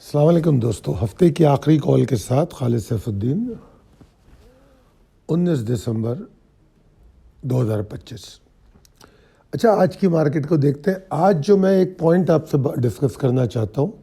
अस्सलाम वालेकुम दोस्तों, हफ्ते की आखिरी कॉल के साथ खालिद सैफुद्दीन। 19 दिसंबर 2025। अच्छा, आज की मार्केट को देखते हैं। आज जो मैं एक पॉइंट आपसे डिस्कस करना चाहता हूँ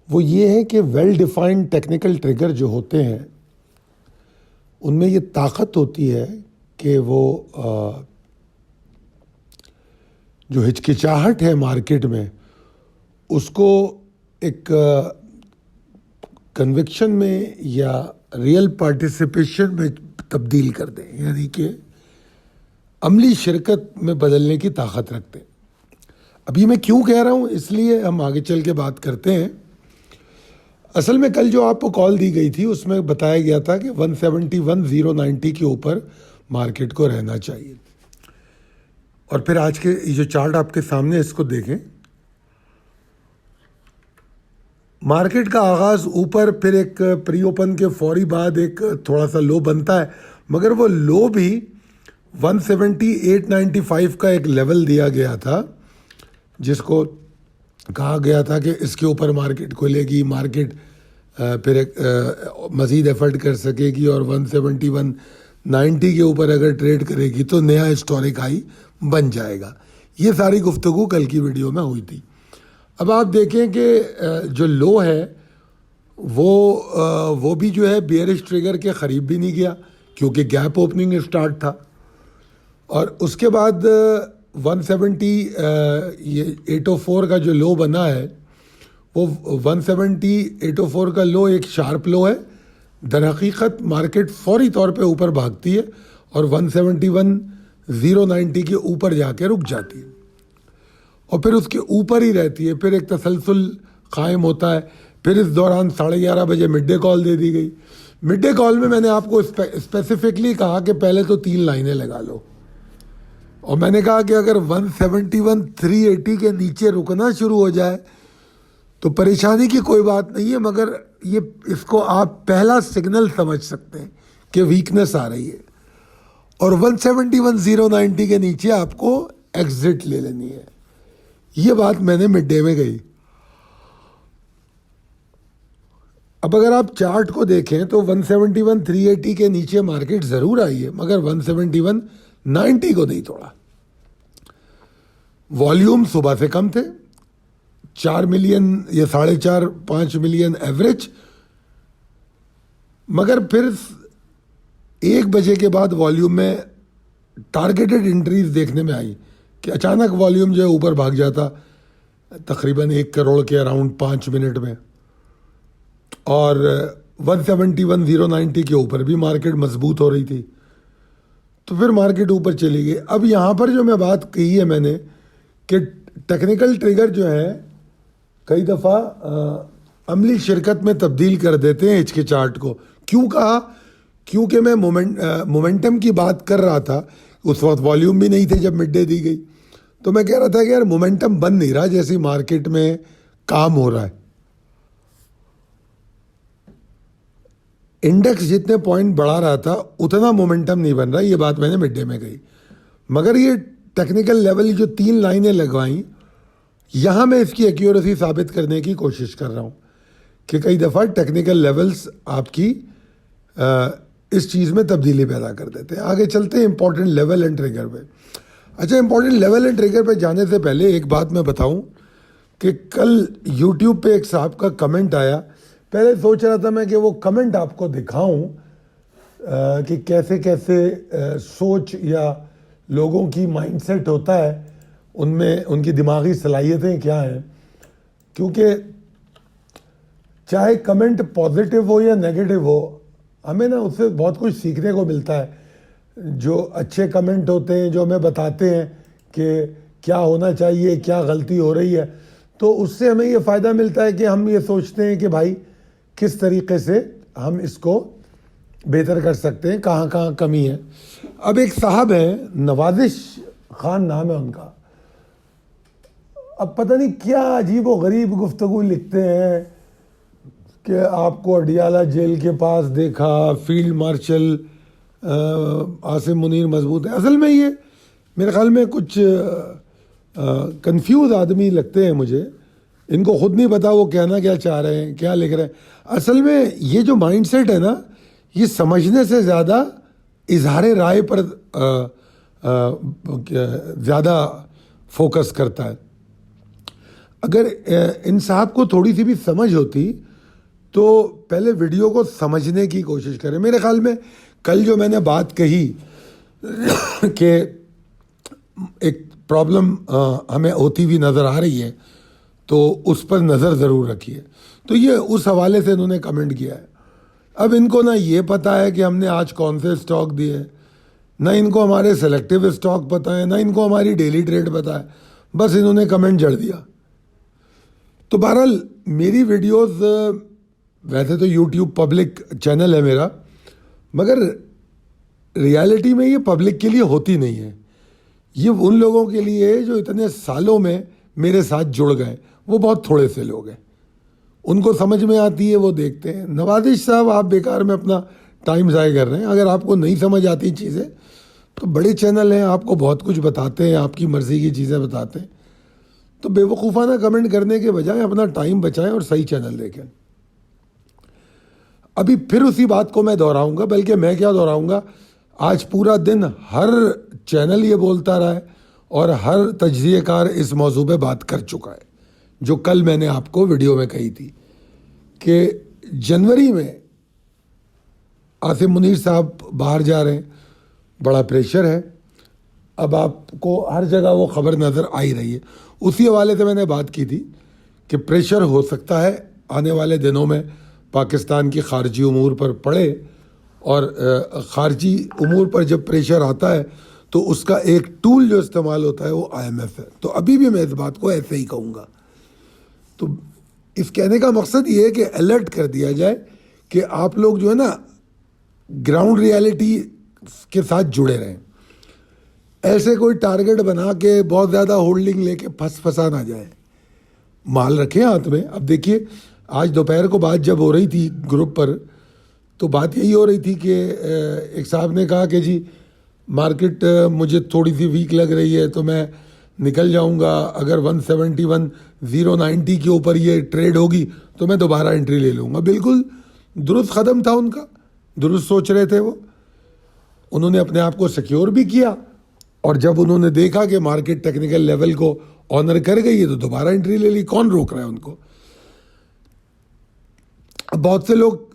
वो ये है कि वेल डिफाइंड टेक्निकल ट्रिगर जो होते हैं उनमें ये ताकत होती है कि वो जो हिचकिचाहट है मार्केट में उसको एक कन्विक्शन में या रियल पार्टिसिपेशन में तब्दील कर दें, यानी कि अमली शिरकत में बदलने की ताकत रखते हैं। अभी मैं क्यों कह रहा हूँ, इसलिए हम आगे चल के बात करते हैं। असल में कल जो आपको कॉल दी गई थी उसमें बताया गया था कि 171,090 के ऊपर मार्केट को रहना चाहिए। और फिर आज के जो चार्ट आपके सामने इसको देखें, मार्केट का आगाज़ ऊपर, फिर एक प्री ओपन के फौरी बाद एक थोड़ा सा लो बनता है, मगर वो लो भी 178.95 का एक लेवल दिया गया था जिसको कहा गया था कि इसके ऊपर मार्केट खुलेगी, मार्केट फिर एक मज़ीद एफर्ट कर सकेगी और 171.90 के ऊपर अगर ट्रेड करेगी तो नया हिस्टोरिक हाई बन जाएगा। ये सारी गुफ्तगू कल की वीडियो में हुई थी। अब आप देखें कि जो लो है वो भी जो है बेयरिश ट्रिगर के करीब भी नहीं गया क्योंकि गैप ओपनिंग स्टार्ट था। और उसके बाद 170,804 का जो लो बना है वो 170,804 का लो एक शार्प लो है। दर हकीकत मार्केट फौरी तौर पे ऊपर भागती है और 171,090 के ऊपर जाके रुक जाती है और फिर उसके ऊपर ही रहती है। फिर एक तसलसल कायम होता है। फिर इस दौरान 11:30 बजे मिड डे कॉल दे दी गई। मिड डे कॉल में मैंने आपको स्पेसिफिकली कहा कि पहले तो 3 लाइनें लगा लो, और मैंने कहा कि अगर 171,380 के नीचे रुकना शुरू हो जाए तो परेशानी की कोई बात नहीं है, मगर ये इसको आप पहला सिग्नल समझ सकते हैं कि वीकनेस आ रही है और 171,090 के नीचे आपको एग्जिट ले लेनी है। ये बात मैंने मिड डे में कही। अब अगर आप चार्ट को देखें तो 171,380 के नीचे मार्केट जरूर आई है, मगर 171,90 को नहीं तोड़ा। वॉल्यूम सुबह से कम थे, 4 मिलियन या 4.5-5 मिलियन एवरेज, मगर फिर 1 बजे के बाद वॉल्यूम में टारगेटेड इंट्रीज देखने में आई कि अचानक वॉल्यूम जो है ऊपर भाग जाता तकरीबन 1 करोड़ के अराउंड 5 मिनट में, और 171,090 के ऊपर भी मार्केट मजबूत हो रही थी, तो फिर मार्केट ऊपर चली गई। अब यहाँ पर जो मैं बात कही है मैंने कि टेक्निकल ट्रिगर जो है कई दफ़ा अमली शिरकत में तब्दील कर देते हैं हिचकिचाहट को। क्यों कहा? क्योंकि मैं मोमेंटम की बात कर रहा था। उस वक्त वॉल्यूम भी नहीं थे जब मिड डे दी गई, तो मैं कह रहा था कि यार मोमेंटम बन नहीं रहा जैसे मार्केट में काम हो रहा है। इंडेक्स जितने पॉइंट बढ़ा रहा था उतना मोमेंटम नहीं बन रहा, ये बात मैंने मिड डे में कही। मगर ये टेक्निकल लेवल जो 3 लाइनें लगवाई, यहाँ मैं इसकी एक्यूरेसी साबित करने की कोशिश कर रहा हूँ कि कई दफ़ा टेक्निकल लेवल्स आपकी इस चीज़ में तब्दीली पैदा कर देते हैं। आगे चलते हैं इंपॉर्टेंट लेवल एंड ट्रिगर पे। अच्छा, इंपॉर्टेंट लेवल एंड ट्रिगर पे जाने से पहले एक बात मैं बताऊं कि कल यूट्यूब पे एक साहब का कमेंट आया। पहले सोच रहा था मैं कि वो कमेंट आपको दिखाऊं कि कैसे कैसे सोच या लोगों की माइंडसेट होता है, उनमें उनकी दिमागी सलाहियतें क्या हैं। क्योंकि चाहे कमेंट पॉजिटिव हो या नेगेटिव हो, हमें ना उससे बहुत कुछ सीखने को मिलता है। जो अच्छे कमेंट होते हैं जो हमें बताते हैं कि क्या होना चाहिए, क्या गलती हो रही है, तो उससे हमें ये फ़ायदा मिलता है कि हम ये सोचते हैं कि भाई किस तरीके से हम इसको बेहतर कर सकते हैं, कहाँ कहाँ कमी है। अब एक साहब हैं, नवाजिश खान नाम है उनका। अब पता नहीं क्या अजीब व गरीब गुफ्तगू लिखते हैं कि आपको अडियाला जेल के पास देखा, फील्ड मार्शल आसिम मुनीर मजबूत है। असल में ये मेरे ख्याल में कुछ कंफ्यूज आदमी लगते हैं मुझे। इनको खुद नहीं पता वो कहना क्या चाह रहे हैं, क्या लिख रहे हैं। असल में ये जो माइंडसेट है ना, ये समझने से ज़्यादा इजहार राय पर ज़्यादा फोकस करता है। अगर इन साहब को थोड़ी सी भी समझ होती तो पहले वीडियो को समझने की कोशिश करें। मेरे ख्याल में कल जो मैंने बात कही कि एक प्रॉब्लम हमें होती हुई नज़र आ रही है, तो उस पर नज़र ज़रूर रखिए। तो ये उस हवाले से इन्होंने कमेंट किया है। अब इनको ना ये पता है कि हमने आज कौन से स्टॉक दिए, ना इनको हमारे सेलेक्टिव स्टॉक पता है, ना इनको हमारी डेली ट्रेड पता है, बस इन्होंने कमेंट जड़ दिया। तो बहरहाल मेरी वीडियोस वैसे तो यूट्यूब पब्लिक चैनल है मेरा, मगर रियलिटी में ये पब्लिक के लिए होती नहीं है। ये उन लोगों के लिए है जो इतने सालों में मेरे साथ जुड़ गए, वो बहुत थोड़े से लोग हैं। उनको समझ में आती है, वो देखते हैं। नवाजिश साहब, आप बेकार में अपना टाइम ज़ाया कर रहे हैं। अगर आपको नहीं समझ आती चीज़ें तो बड़े चैनल हैं, आपको बहुत कुछ बताते हैं, आपकी मर्ज़ी की चीज़ें बताते हैं। तो बेवकूफ़ाना कमेंट करने के बजाय अपना टाइम बचाएं और सही चैनल देखें। अभी फिर उसी बात को मैं दोहराऊंगा, बल्कि मैं क्या दोहराऊंगा, आज पूरा दिन हर चैनल ये बोलता रहा है और हर तजज़ियेकार इस मौजू पे बात कर चुका है, जो कल मैंने आपको वीडियो में कही थी कि जनवरी में आसिम मुनीर साहब बाहर जा रहे हैं, बड़ा प्रेशर है। अब आपको हर जगह वो खबर नज़र आ ही रही है। उसी हवाले से मैंने बात की थी कि प्रेशर हो सकता है आने वाले दिनों में पाकिस्तान की खारजी उमूर पर पड़े, और खारजी उमूर पर जब प्रेशर आता है तो उसका एक टूल जो इस्तेमाल होता है वो IMF है। तो अभी भी मैं इस बात को ऐसे ही कहूँगा। तो इस कहने का मकसद ये है कि अलर्ट कर दिया जाए कि आप लोग जो है ना ग्राउंड रियलिटी के साथ जुड़े रहें। ऐसे कोई टारगेट बना के बहुत ज़्यादा होल्डिंग लेके फंसा ना जाए, माल रखें हाथ में। अब देखिए, आज दोपहर को बात जब हो रही थी ग्रुप पर, तो बात यही हो रही थी कि एक साहब ने कहा कि जी मार्केट मुझे थोड़ी सी वीक लग रही है तो मैं निकल जाऊंगा, अगर 171.090 के ऊपर ये ट्रेड होगी तो मैं दोबारा एंट्री ले लूँगा। बिल्कुल दुरुस्त कदम था उनका, दुरुस्त सोच रहे थे वो। उन्होंने अपने आप को सिक्योर भी किया, और जब उन्होंने देखा कि मार्केट टेक्निकल लेवल को ऑनर कर गई है तो दोबारा एंट्री ले ली। कौन रोक रहा है उनको? अब बहुत से लोग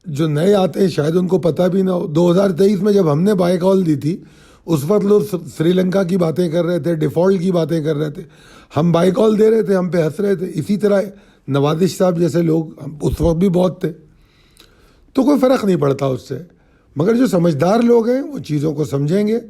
जो नए आते हैं शायद उनको पता भी ना हो। 2023 में जब हमने बाय कॉल दी थी, उस वक्त लोग श्रीलंका की बातें कर रहे थे, डिफ़ॉल्ट की बातें कर रहे थे, हम बाय कॉल दे रहे थे, हम पे हंस रहे थे। इसी तरह नवाजिश साहब जैसे लोग उस वक्त भी बहुत थे। तो कोई फ़र्क नहीं पड़ता उससे, मगर जो समझदार लोग हैं वो चीज़ों को समझेंगे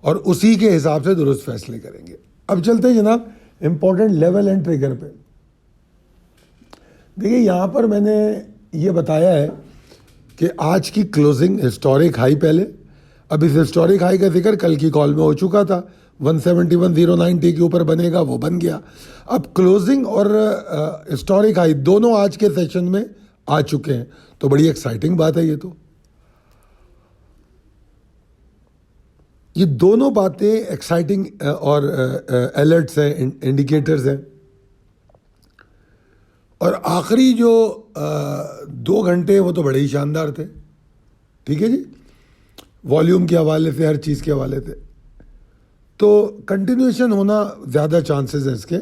और उसी के हिसाब से दुरुस्त फैसले करेंगे। अब चलते हैं जनाब इम्पोर्टेंट लेवल एंड ट्रिगर पे। देखिए, यहाँ पर मैंने ये बताया है कि आज की क्लोजिंग हिस्टोरिक हाई पहले, अब इस हिस्टोरिक हाई का जिक्र कल की कॉल में हो चुका था। 171.090 के ऊपर बनेगा, वो बन गया। अब क्लोजिंग और हिस्टोरिक हाई दोनों आज के सेशन में आ चुके हैं, तो बड़ी एक्साइटिंग बात है। ये दोनों बातें एक्साइटिंग और अलर्ट्स हैं, इंडिकेटर्स हैं। और आखिरी जो 2 घंटे वो तो बड़े ही शानदार थे, ठीक है जी, वॉल्यूम के हवाले से, हर चीज़ के हवाले से। तो कंटिन्यूएशन होना ज़्यादा चांसेस हैं इसके,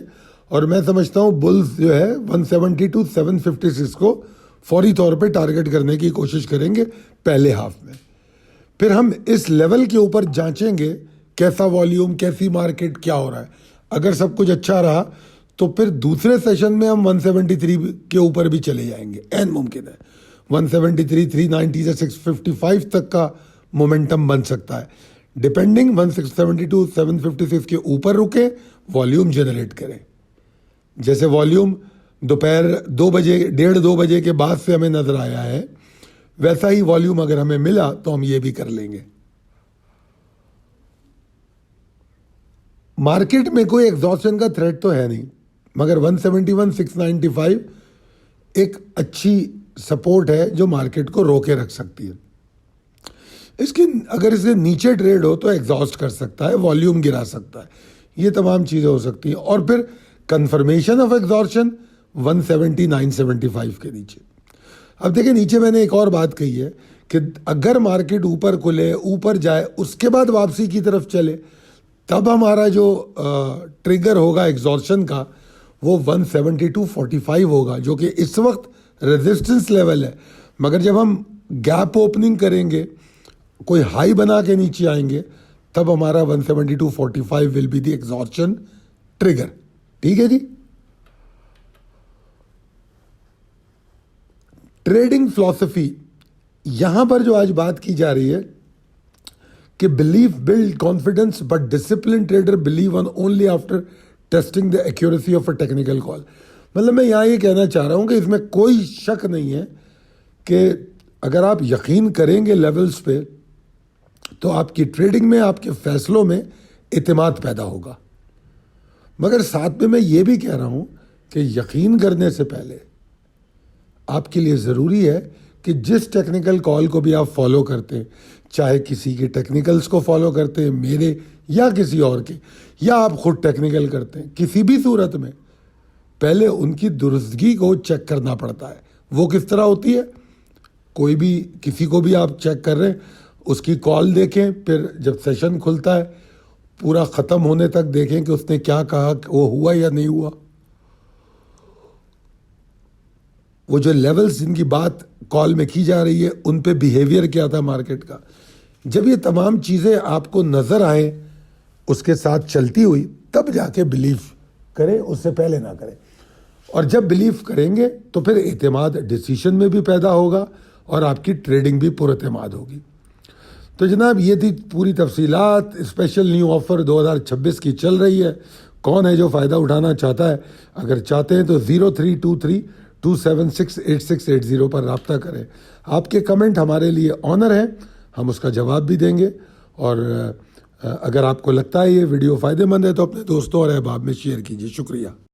और मैं समझता हूँ बुल्स जो है 170 to 756 को फौरी तौर पे टारगेट करने की कोशिश करेंगे पहले हाफ में। फिर हम इस लेवल के ऊपर जांचेंगे कैसा वॉल्यूम, कैसी मार्केट, क्या हो रहा है। अगर सब कुछ अच्छा रहा तो फिर दूसरे सेशन में हम 173 के ऊपर भी चले जाएंगे, एन मुमकिन है। 173, 390 से 655 तक का मोमेंटम बन सकता है, डिपेंडिंग 172, 756 के ऊपर रुके, वॉल्यूम जनरेट करें। जैसे वॉल्यूम दोपहर 2 बजे, 1:30-2 बजे के बाद से हमें नजर आया है, वैसा ही वॉल्यूम अगर हमें मिला तो हम ये भी कर लेंगे। मार्केट में कोई एग्जॉस्शन का थ्रेट तो है नहीं, मगर 171,695 एक अच्छी सपोर्ट है जो मार्केट को रोके रख सकती है। इसकी अगर इसे नीचे ट्रेड हो तो एग्जॉस्ट कर सकता है, वॉल्यूम गिरा सकता है, ये तमाम चीज़ें हो सकती हैं। और फिर कंफर्मेशन ऑफ एग्जॉर्शन 170 975 के नीचे। अब देखिए नीचे मैंने एक और बात कही है कि अगर मार्केट ऊपर खुले, ऊपर जाए, उसके बाद वापसी की तरफ चले, तब हमारा जो ट्रिगर होगा एग्जॉर्शन का वो 172.45 होगा, जो कि इस वक्त रेजिस्टेंस लेवल है। मगर जब हम गैप ओपनिंग करेंगे, कोई हाई बना के नीचे आएंगे, तब हमारा 172.45 will be the exhaustion trigger. ठीक है जी। ट्रेडिंग फिलॉसफी, यहां पर जो आज बात की जा रही है कि believe build confidence but discipline trader believe on only after testing the accuracy of a technical call. मतलब मैं यहां ये कहना चाह रहा हूं कि इसमें कोई शक नहीं है कि अगर आप यकीन करेंगे लेवल्स पे, तो आपकी ट्रेडिंग में, आपके फैसलों में इत्मीनान पैदा होगा। मगर साथ में मैं ये भी कह रहा हूं कि यकीन करने से पहले आपके लिए ज़रूरी है कि जिस टेक्निकल कॉल को भी आप फॉलो करते हैं, चाहे किसी के टेक्निकल्स को फॉलो करते हैं, मेरे या किसी और के, या आप खुद टेक्निकल करते हैं, किसी भी सूरत में पहले उनकी दुरुस्तगी को चेक करना पड़ता है। वो किस तरह होती है? कोई भी, किसी को भी आप चेक कर रहे हैं, उसकी कॉल देखें, फिर जब सेशन खुलता है पूरा ख़त्म होने तक देखें कि उसने क्या कहा, वो हुआ या नहीं हुआ। वो जो लेवल्स जिनकी बात कॉल में की जा रही है, उन पे बिहेवियर क्या था मार्केट का। जब ये तमाम चीज़ें आपको नज़र आए उसके साथ चलती हुई, तब जाके बिलीव करें, उससे पहले ना करें। और जब बिलीव करेंगे तो फिर एतमाद डिसीजन में भी पैदा होगा और आपकी ट्रेडिंग भी पुरएतमाद होगी। तो जनाब ये थी पूरी तफसीलात। स्पेशल न्यू ऑफ़र 2026 की चल रही है। कौन है जो फ़ायदा उठाना चाहता है? अगर चाहते हैं तो 0323-276-8680 पर रब्ता करें। आपके कमेंट हमारे लिए ऑनर है, हम उसका जवाब भी देंगे। और अगर आपको लगता है ये वीडियो फ़ायदेमंद है तो अपने दोस्तों और अहबाब में शेयर कीजिए। शुक्रिया।